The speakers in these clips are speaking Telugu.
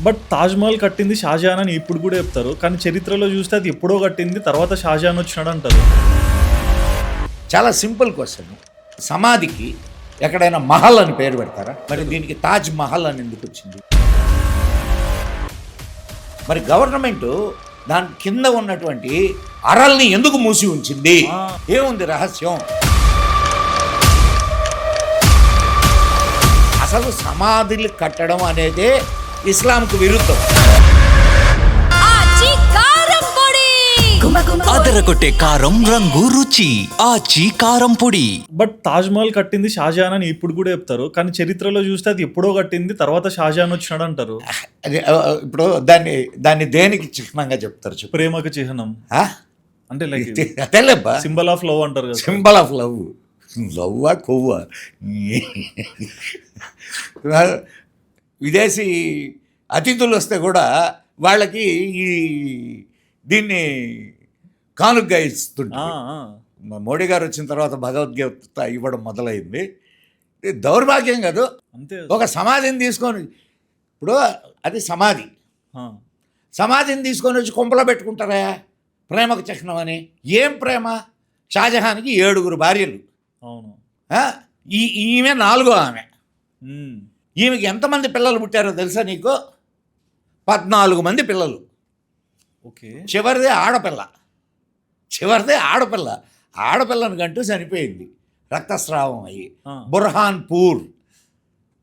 బట్ తాజ్‌మహల్ కట్టింది షాజహాన్ అని ఇప్పుడు కూడా చెప్తారు. కానీ చరిత్రలో చూస్తే అది ఎప్పుడో కట్టింది. తర్వాత షాజహాన్ వచ్చినాడు అంటారు. చాలా సింపుల్ క్వశ్చన్. సమాధికి ఎక్కడైనా మహల్ అని పేరు పెడతారా? మరి దీనికి తాజ్ మహల్ అని ఎందుకు వచ్చింది? మరి గవర్నమెంట్ దాని కింద ఉన్నటువంటి అరల్ని ఎందుకు మూసి ఉంచింది? ఏముంది రహస్యం? అసలు సమాధులు కట్టడం అనేది ఇస్లాంకు విరుద్ధం. అదరగొట్టే కారం రంగు రుచి ఆచి కారం పొడి. బట్ తాజ్‌మహల్ కట్టింది షాజహాన్ అని ఇప్పుడు కూడా చెప్తారు. కానీ చరిత్రలో చూస్తే అది ఎప్పుడో కట్టింది. తర్వాత షాజహాన్ వచ్చినాడు అంటారు. అది ఇప్పుడు దాన్ని దేనికి చిహ్నంగా చెప్తారు చెప్పు? ప్రేమకు చిహ్నం అంటే లైక్ తెల్లబ్బా, సింబల్ ఆఫ్ లవ్ అంటారు కదా. Symbol of love. లవ్వా కొవ్వా? విదేశీ అతిథులు వస్తే కూడా వాళ్ళకి ఈ దీన్ని కానుగ్గా ఇస్తుంటారు. మోడీ గారు వచ్చిన తర్వాత భగవద్గీత ఇవ్వడం మొదలైంది. ఇది దౌర్భాగ్యం కాదు. అంతే. ఒక సమాధిని తీసుకొని, ఇప్పుడు అది సమాధిని తీసుకొని వచ్చి కొంపలో పెట్టుకుంటారా ప్రేమకు చిహ్నం అని? ఏం ప్రేమ? షాజహాన్కి 7 భార్యలు. అవును. ఈమె 4వ ఆమె. ఈమెకి ఎంతమంది పిల్లలు పుట్టారో తెలుసా నీకు? 14 మంది పిల్లలు. ఓకే. చివరిదే ఆడపిల్లని కంటూ చనిపోయింది రక్తస్రావం అయ్యి.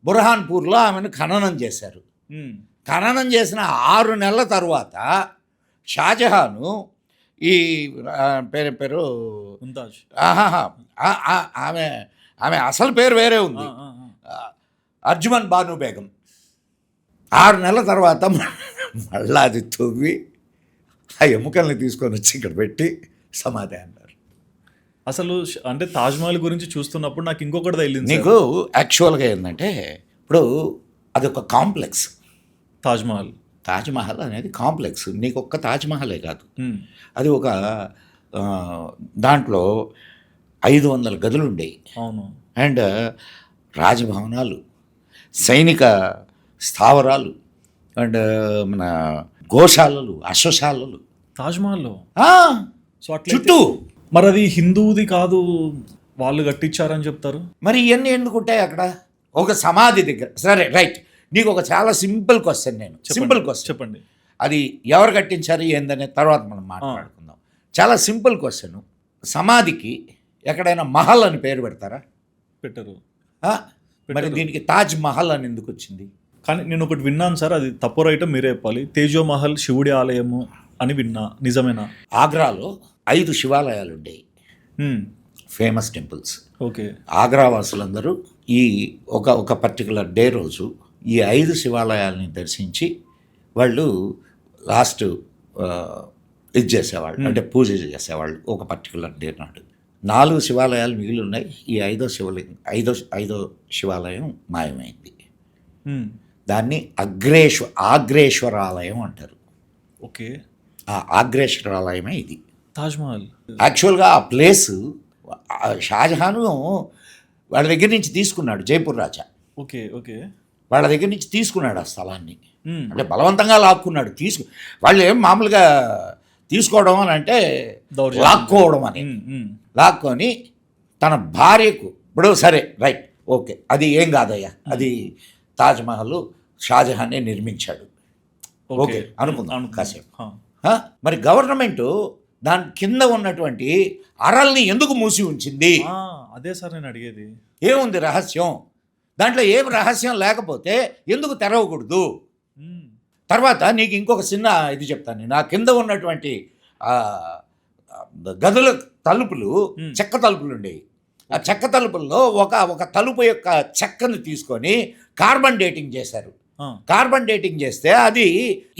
బుర్హాన్పూర్లో ఆమెను ఖననం చేశారు. ఖననం చేసిన 6 నెలల తరువాత షాజహాను ఈ పేరు ముంతాజ్. ఆమె అసలు పేరు వేరే ఉంది, అర్జుమన్ బాను బేగం. 6 నెలల తర్వాత మళ్ళా అది తవ్వి ఆ ఎముకల్ని తీసుకొని వచ్చి ఇక్కడ పెట్టి సమాధి అన్నారు. అసలు అంటే తాజ్‌మహల్ గురించి చూస్తున్నప్పుడు నాకు ఇంకొకటి తగిలింది. నీకు యాక్చువల్గా ఏంటంటే, ఇప్పుడు అదొక కాంప్లెక్స్. తాజ్‌మహల్ అనేది కాంప్లెక్స్. నీకు ఒక్క తాజ్‌మహలే కాదు, అది ఒక దాంట్లో 500 గదులు ఉండేవి. అవును. అండ్ రాజభవనాలు, సైనిక స్థావరాలు, అండ్ మన గోశాలలు, అశ్వశాలలు తాజ్‌మహల్లో. సో చుట్టూ. మరి అది హిందువుది కాదు, వాళ్ళు కట్టించారని చెప్తారు. మరి ఇవన్నీ ఎందుకు ఉంటాయి అక్కడ ఒక సమాధి దగ్గర? సరే రైట్, నీకు ఒక చాలా సింపుల్ క్వశ్చన్. చెప్పండి. అది ఎవరు కట్టించారు ఏందనే తర్వాత మనం మాట్లాడుకుందాం. చాలా సింపుల్ క్వశ్చన్. సమాధికి ఎక్కడైనా మహల్ అని పేరు పెడతారా? పెట్టరు. మరి దీనికి తాజ్ మహల్ అని ఎందుకు వచ్చింది? కానీ నేను ఒకటి విన్నాను సార్, అది తప్పు రైటో మీరే చెప్పాలి. తేజో మహల్ శివుడి ఆలయము అని విన్నా, నిజమేనా? ఆగ్రాలో 5 శివాలయాలు ఉండేవి, ఫేమస్ టెంపుల్స్. ఓకే. ఆగ్రా వాసులందరూ ఈ ఒక పర్టికులర్ డే రోజు ఈ 5 శివాలయాలని దర్శించి వాళ్ళు లాస్ట్ ఇది చేసేవాళ్ళు, అంటే పూజ చేసేవాళ్ళు ఒక పర్టికులర్ డే నాడు. 4 శివాలయాలు మిగిలి ఉన్నాయి. ఈ 5వ శివాలయం మాయమైంది. దాన్ని ఆగ్రేశ్వరాలయం అంటారు. ఓకే. ఆ ఆగ్రేశ్వరాలయమే ఇది తాజ్‌మహల్. యాక్చువల్గా ఆ ప్లేస్ షాజహాను వాళ్ళ దగ్గర నుంచి తీసుకున్నాడు. జైపూర్ రాజా వాళ్ళ దగ్గర నుంచి తీసుకున్నాడు ఆ స్థలాన్ని. అంటే బలవంతంగా లాక్కున్నాడు. వాళ్ళు ఏం మామూలుగా తీసుకోవడం అని అంటే లాక్కోవడం అని. లాక్కొని తన భార్యకు, ఇప్పుడు సరే రైట్ ఓకే, అది ఏం కాదయ్యా, అది తాజ్‌మహల్ షాజహానే నిర్మించాడు, ఓకే అనుకుందాం కాసేపు. మరి గవర్నమెంట్ దాని కింద ఉన్నటువంటి అరల్ని ఎందుకు మూసి ఉంచింది? అదే సార్ నేను అడిగేది. ఏముంది రహస్యం? దాంట్లో ఏం రహస్యం లేకపోతే ఎందుకు తెరవకూడదు? తర్వాత నీకు ఇంకొక చిన్న ఇది చెప్తాను. నా కింద ఉన్నటువంటి గదుల తలుపులు చెక్క తలుపులు ఉండేవి. ఆ చెక్క తలుపుల్లో ఒక తలుపు యొక్క చెక్కను తీసుకొని కార్బన్ డేటింగ్ చేశారు. కార్బన్ డేటింగ్ చేస్తే అది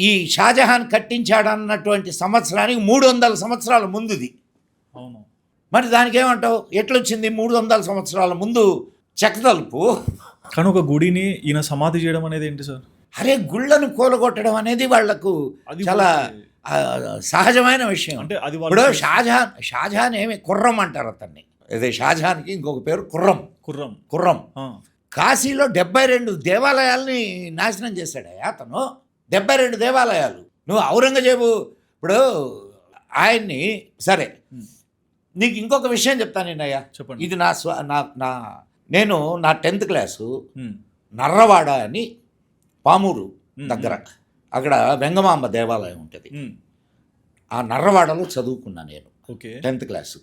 ఈ షాజహాన్ కట్టించాడన్నటువంటి సంవత్సరానికి 300 సంవత్సరాల ముందుది. అవును. మరి దానికి ఏమంటావు? ఎట్లొచ్చింది 300 సంవత్సరాల ముందు చెక్క తలుపు? కానీ ఒక గుడిని ఈయన సమాధి చేయడం అనేది ఏంటి సార్? అరే, గుళ్ళను కూలగొట్టడం అనేది వాళ్లకు చాలా సహజమైన విషయం. అంటే అది ఇప్పుడు షాజహాన్ ఏమి కుర్రం అంటారు అతన్ని. అదే షాజహాన్కి ఇంకొక పేరు కుర్రం. కాశీలో 72 దేవాలయాల్ని నాశనం చేశాడు అతను. 72 దేవాలయాలు. నువ్వు ఔరంగజేబు ఇప్పుడు ఆయన్ని సరే, నీకు ఇంకొక విషయం చెప్తాను నేనయ్యా. చెప్పండి. ఇది నేను నా 10th క్లాసు నర్రవాడ అని పామూరు దగ్గర, అక్కడ వెంగమాంబ దేవాలయం ఉంటుంది. ఆ నర్రవాడలో చదువుకున్నా నేను 10th క్లాసు.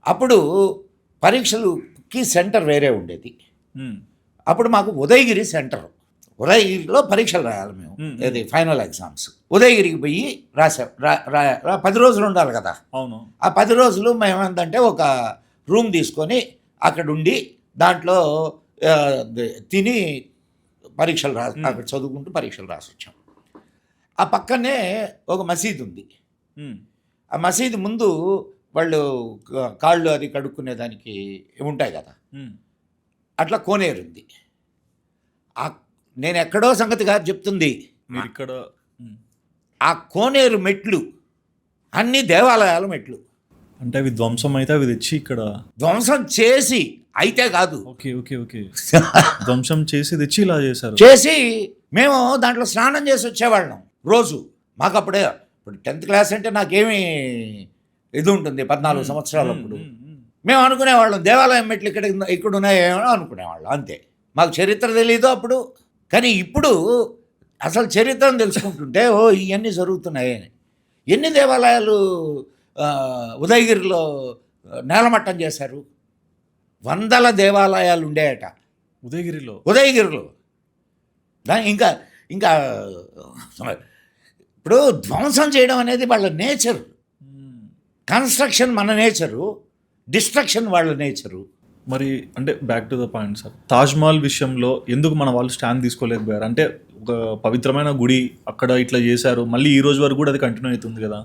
అప్పుడు పరీక్షలకి సెంటర్ వేరే ఉండేది. అప్పుడు మాకు ఉదయగిరి సెంటర్, ఉదయగిరిలో పరీక్షలు రాయాలి మేము, ఇది ఫైనల్ ఎగ్జామ్స్. ఉదయగిరికి పోయి రాసాం. 10 రోజులు ఉండాలి కదా. అవును. ఆ 10 రోజులు మేము ఏంటంటే ఒక రూమ్ తీసుకొని అక్కడ ఉండి దాంట్లో తిని పరీక్షలు అక్కడ చదువుకుంటూ పరీక్షలు రాసి వచ్చాం. ఆ పక్కనే ఒక మసీదు ఉంది. ఆ మసీదు ముందు వాళ్ళు కాళ్ళు అది కడుక్కునేదానికి ఉంటాయి కదా, అట్లా కోనేరు ఉంది. నేను ఎక్కడో సంగతి కాదు చెప్తుంది, మీరు ఇక్కడ ఆ కోనేరు మెట్లు అన్ని దేవాలయాల మెట్లు. అంటే అవి ధ్వంసం అయితే అవి తెచ్చి ఇక్కడ ధ్వంసం చేసి అయితే కాదు, ఓకే ఓకే ఓకే ధ్వంసం చేసి తెచ్చి ఇలా చేశారు. చేసి మేము దాంట్లో స్నానం చేసి వచ్చేవాళ్ళం రోజు. మాకు అప్పుడే, ఇప్పుడు 10th క్లాస్ అంటే నాకేమీ ఇది ఉంటుంది, 14 సంవత్సరాలు. అప్పుడు మేము అనుకునేవాళ్ళం దేవాలయం మెట్లు ఇక్కడ ఉన్నాయేమో అనుకునేవాళ్ళం, అంతే. మాకు చరిత్ర తెలీదు అప్పుడు. కానీ ఇప్పుడు అసలు చరిత్రను తెలుసుకుంటుంటే ఓ ఇవన్నీ జరుగుతున్నాయని. ఎన్ని దేవాలయాలు ఉదయగిరిలో నేలమట్టం చేశారు. 100 దేవాలయాలు ఉండేయట ఉదయగిరిలో. ఇంకా ఇంకా ఇప్పుడు ధ్వంసం చేయడం అనేది వాళ్ళ నేచర్. కన్స్ట్రక్షన్ మన నేచరు, డిస్ట్రక్షన్ వాళ్ళ నేచరు. మరి అంటే back to the point sir, Taj Mahal విషయంలో ఎందుకు మన వాళ్ళు స్టాండ్ తీసుకోలేకపోయారు? అంటే ఒక పవిత్రమైన గుడి అక్కడ ఇట్లా చేశారు, మళ్ళీ ఈ రోజు వరకు కూడా అది కంటిన్యూ అవుతుంది కదా.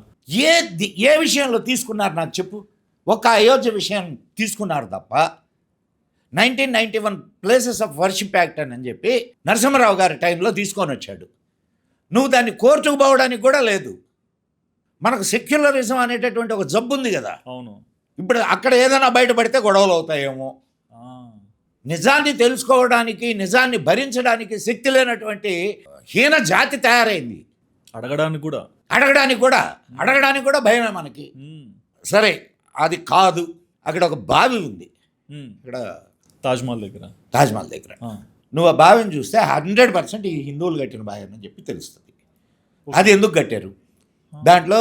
ఏ విషయంలో తీసుకున్నారు నాకు చెప్పు. ఒక అయోధ్య విషయం తీసుకున్నారు తప్ప 1991 ప్లేసెస్ ఆఫ్ వర్షిప్ యాక్ట్ అని చెప్పి నరసింహరావు గారి టైంలో తీసుకొని వచ్చాడు. నువ్వు దాన్ని కోర్టుకు పోవడానికి కూడా లేదు. మనకు సెక్యులరిజం అనేటటువంటి ఒక జబ్బు ఉంది కదా. అవును. ఇప్పుడు అక్కడ ఏదైనా బయటపడితే గొడవలు అవుతాయేమో. నిజాన్ని తెలుసుకోవడానికి, నిజాన్ని భరించడానికి శక్తి లేనటువంటి హీన జాతి తయారైంది. అడగడానికి కూడా భయమే మనకి. సరే, అది కాదు. అక్కడ ఒక బావి ఉంది, ఇక్కడ తాజ్మహల్ దగ్గర. నువ్వు ఆ బావిని చూస్తే 100% ఈ హిందువులు కట్టిన బావి అని చెప్పి తెలుస్తుంది. అది ఎందుకు కట్టారు? దాంట్లో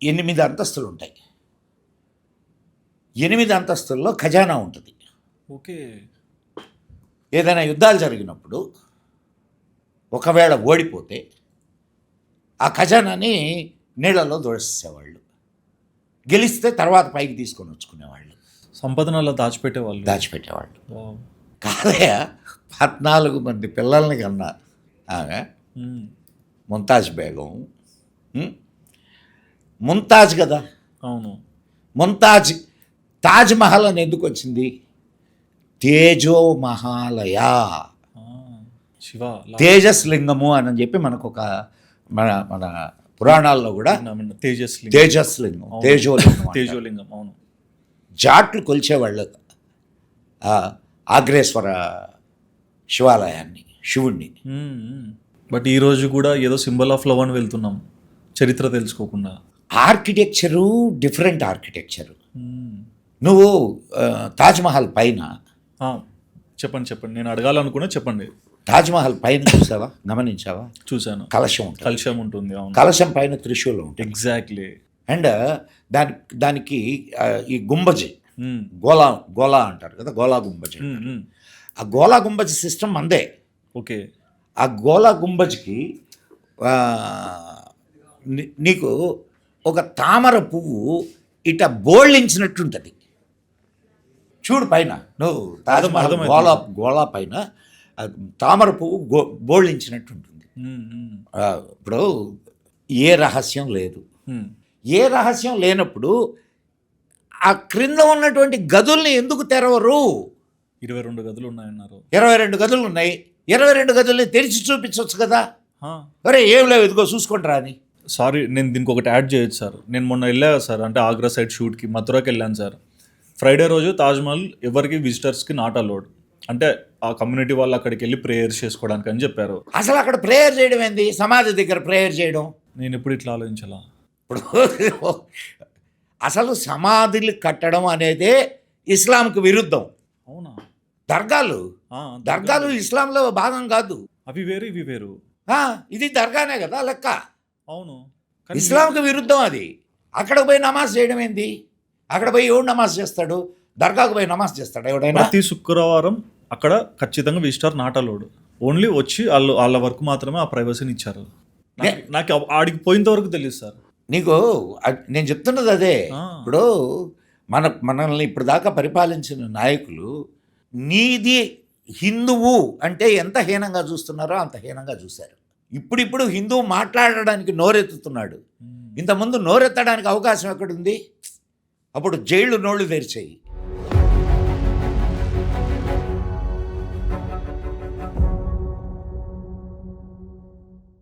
8 అంతస్తులు ఉంటాయి. 8 అంతస్తుల్లో ఖజానా ఉంటుంది. ఓకే. ఏదైనా యుద్ధాలు జరిగినప్పుడు ఒకవేళ ఓడిపోతే ఆ ఖజానాని నీళ్ళలో దోసేసేవాళ్ళు. గెలిస్తే తర్వాత పైకి తీసుకొని వచ్చుకునేవాళ్ళు. సంపదను అలా దాచిపెట్టేవాళ్ళు. కాదయా, 14 మంది పిల్లల్ని కన్నా ఆమె ముంతాజ్ బేగం. ముంతాజ్ కదా. అవును. ముంతాజ్ తాజ్మహల్ అని ఎందుకు వచ్చింది? తేజో మహాలయ, తేజస్ లింగము అని చెప్పి మనకు ఒక మన పురాణాల్లో కూడా తేజస్ లింగం, తేజోలింగం. అవును. జాట్లు కొలిచేవాళ్ళు ఆగ్రేశ్వర శివాలయాన్ని, శివుణ్ణి. బట్ ఈ రోజు కూడా ఏదో సింబల్ ఆఫ్ లవ్ అని వెళ్తున్నాం, చరిత్ర తెలుసుకోకుండా. Architecture different architecture. నువ్వు తాజ్మహల్ పైన చెప్పండి, నేను అడగాలనుకున్నా, చెప్పండి. తాజ్మహల్ పైన చూసావా, గమనించావా? చూశాను. కలశం ఉంటుంది. కలశం పైన త్రిశూలం ఉంటుంది. ఎగ్జాక్ట్లీ. అండ్ దానికి ఈ గుంబజ్, గోలా అంటారు కదా, గోలా గుంబజ్. ఆ గోలా గుంబజ్ సిస్టమ్ అందే. ఓకే. ఆ గోలా గుంబజ్కి నీకు ఒక తామర పువ్వు ఇట బోళ్ళించినట్టుంటుంది. చూడు పైన, నువ్వు తాజ్మహల్ గోలా పైన తామర పువ్వు బోళ్ళించినట్టుంటుంది. ఇప్పుడు ఏ రహస్యం లేదు. ఏ రహస్యం లేనప్పుడు ఆ క్రింద ఉన్నటువంటి గదుల్ని ఎందుకు తెరవరు? 22 గదులు ఉన్నాయన్నారు. 22 గదులు ఉన్నాయి. 22 గదుల్ని తెరిచి చూపించవచ్చు కదా. అరే ఏం లేవు, ఇదిగో చూసుకుంటారా అని. సారీ, నేను దీనికి ఒకటి యాడ్ చేయొచ్చు సార్. నేను మొన్న వెళ్ళా సార్, అంటే ఆగ్రా సైడ్ షూట్కి మథురాకి వెళ్ళాను సార్. ఫ్రైడే రోజు తాజ్మహల్ ఎవరికి విజిటర్స్కి నాట్ అలౌడ్. అంటే ఆ కమ్యూనిటీ వాళ్ళు అక్కడికి వెళ్ళి ప్రేయర్స్ చేసుకోవడానికి అని చెప్పారు. అసలు అక్కడ ప్రేయర్ చేయడం ఏంది? సమాధి దగ్గర ప్రేయర్ చేయడం. నేను ఎప్పుడు ఇట్లా ఆలోచించాలా? ఇప్పుడు అసలు సమాధులు కట్టడం అనేదే ఇస్లాంకు విరుద్ధం. అవునా? దర్గాలు ఆ, దర్గాలు ఇస్లాంలో భాగం కాదు. అవి వేరు ఇవి వేరు. ఇది దర్గానే కదా లెక్క. అవును. ఇస్లాంకు విరుద్ధం అది. అక్కడికి పోయి నమాజ్ చేయడం ఏంది? అక్కడ పోయి ఎవడు నమాజ్ చేస్తాడు? దర్గాకు పోయి నమాజ్ చేస్తాడు ఎవడైనా? ప్రతి శుక్రవారం అక్కడ ఖచ్చితంగా విజిటర్ నాట్ అలౌడ్. ఓన్లీ వచ్చి వాళ్ళ వరకు మాత్రమే ఆ ప్రైవసీని ఇచ్చారు. నాకు ఆడికి పోయేంత వరకు తెలియదు సార్. నీకు నేను చెప్తున్నది అదే. ఆ. ఇప్పుడు మనల్ని ఇప్పుడు దాకా పరిపాలించిన నాయకులు నీది హిందువు అంటే ఎంత హీనంగా చూస్తున్నారో అంత హీనంగా చూశారు. ఇప్పుడు హిందువు మాట్లాడడానికి నోరెత్తుతున్నాడు. ఇంతకుముందు నోరెత్తడానికి అవకాశం ఎక్కడుంది? అప్పుడు జైళ్ళు నోళ్ళు తెరిచాయి.